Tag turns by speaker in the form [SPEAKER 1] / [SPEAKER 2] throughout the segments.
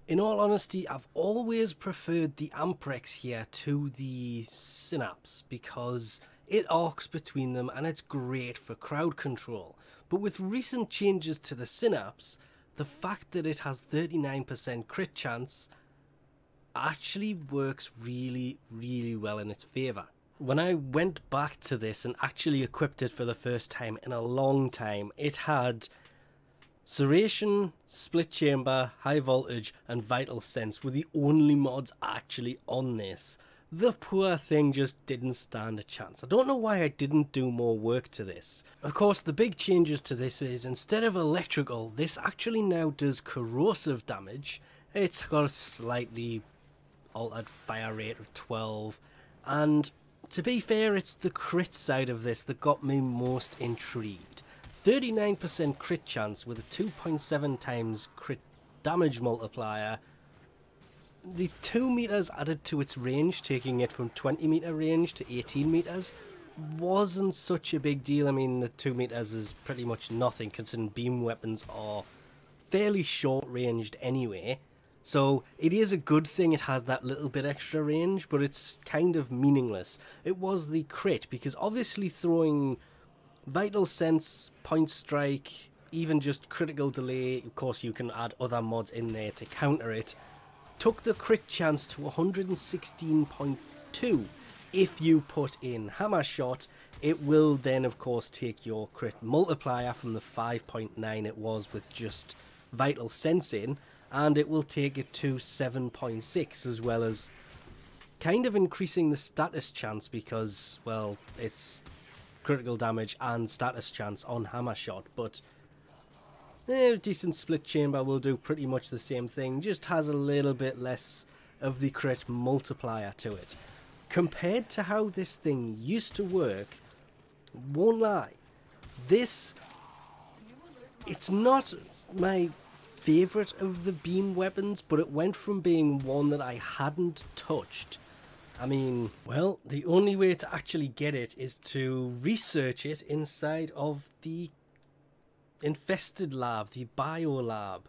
[SPEAKER 1] In all honesty, I've always preferred the Amprex here to the Synapse because it arcs between them and it's great for crowd control. But with recent changes to the Synapse, the fact that it has 39% crit chance actually works really well in its favour. When I went back to this and actually equipped it for the first time in a long time, it had Serration, Split Chamber, High Voltage and Vital Sense were the only mods actually on this. The poor thing just didn't stand a chance. I don't know why I didn't do more work to this. Of course, the big changes to this is instead of electrical, this actually now does corrosive damage. It's got a slightly altered fire rate of 12, and to be fair, it's the crit side of this that got me most intrigued. 39% crit chance with a 2.7 times crit damage multiplier. The 2 meters added to its range, taking it from 20 meter range to 18 meters, wasn't such a big deal. I mean, the 2 meters is pretty much nothing considering beam weapons are fairly short ranged anyway. So it is a good thing it has that little bit extra range, but it's kind of meaningless. It was the crit, because obviously throwing Vital Sense, Point Strike, even just Critical Delay, of course you can add other mods in there to counter it, took the crit chance to 116.2. If you put in Hammer Shot, it will then of course take your crit multiplier from the 5.9 it was with just Vital Sense in, and it will take it to 7.6, as well as kind of increasing the status chance because, well, it's critical damage and status chance on Hammer Shot, but decent Split Chamber will do pretty much the same thing, just has a little bit less of the crit multiplier to it. Compared to how this thing used to work, won't lie, it's not my favourite of the beam weapons, but it went from being one that I hadn't touched. I mean, well, the only way to actually get it is to research it inside of the infested lab, the bio lab.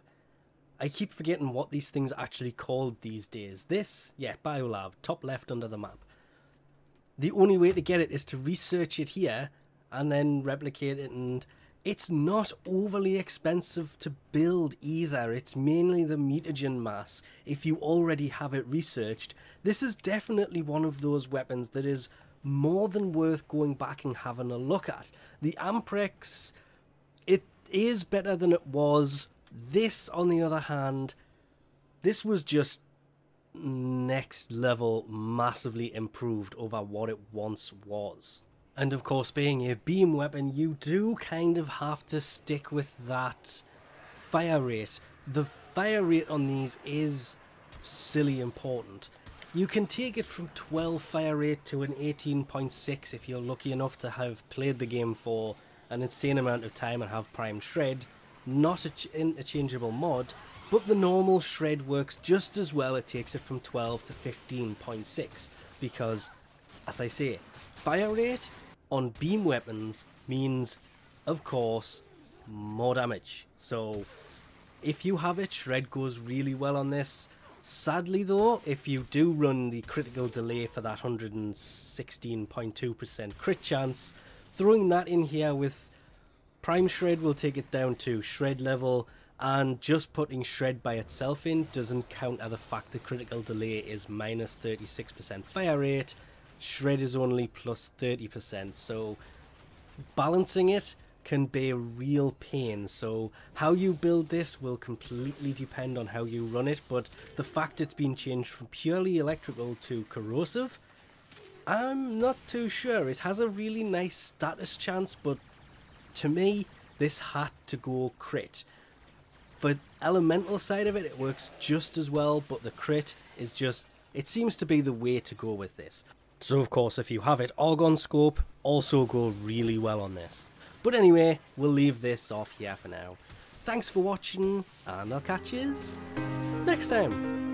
[SPEAKER 1] I keep forgetting what these things are actually called these days. This, yeah, bio lab, top left under the map. The only way to get it is to research it here and then replicate it, and it's not overly expensive to build either. It's mainly the mutagen mass. If you already have it researched, this is definitely one of those weapons that is more than worth going back and having a look at. The Amprex, it is better than it was. This, on the other hand, this was just next level, massively improved over what it once was. And of course, being a beam weapon, you do kind of have to stick with that fire rate. The fire rate on these is silly important. You can take it from 12 fire rate to an 18.6 if you're lucky enough to have played the game for an insane amount of time and have Prime Shred. Not an interchangeable mod, but the normal Shred works just as well. It takes it from 12 to 15.6 because, as I say, fire rate on beam weapons means, of course, more damage. So if you have it, Shred goes really well on this. Sadly though, if you do run the critical delay for that 116.2% crit chance, throwing that in here with Prime Shred will take it down to Shred level, and just putting Shred by itself in doesn't counter the fact that critical delay is minus 36% fire rate. Shred is only plus 30%, so balancing it can be a real pain. So how you build this will completely depend on how you run it, but the fact it's been changed from purely electrical to corrosive, I'm not too sure. It has a really nice status chance, but to me, this had to go crit. For elemental side of it, it works just as well, but the crit is just, it seems to be the way to go with this. So of course, if you have it, Argon Scope also go really well on this. But anyway, we'll leave this off here for now. Thanks for watching, and I'll catch yous next time.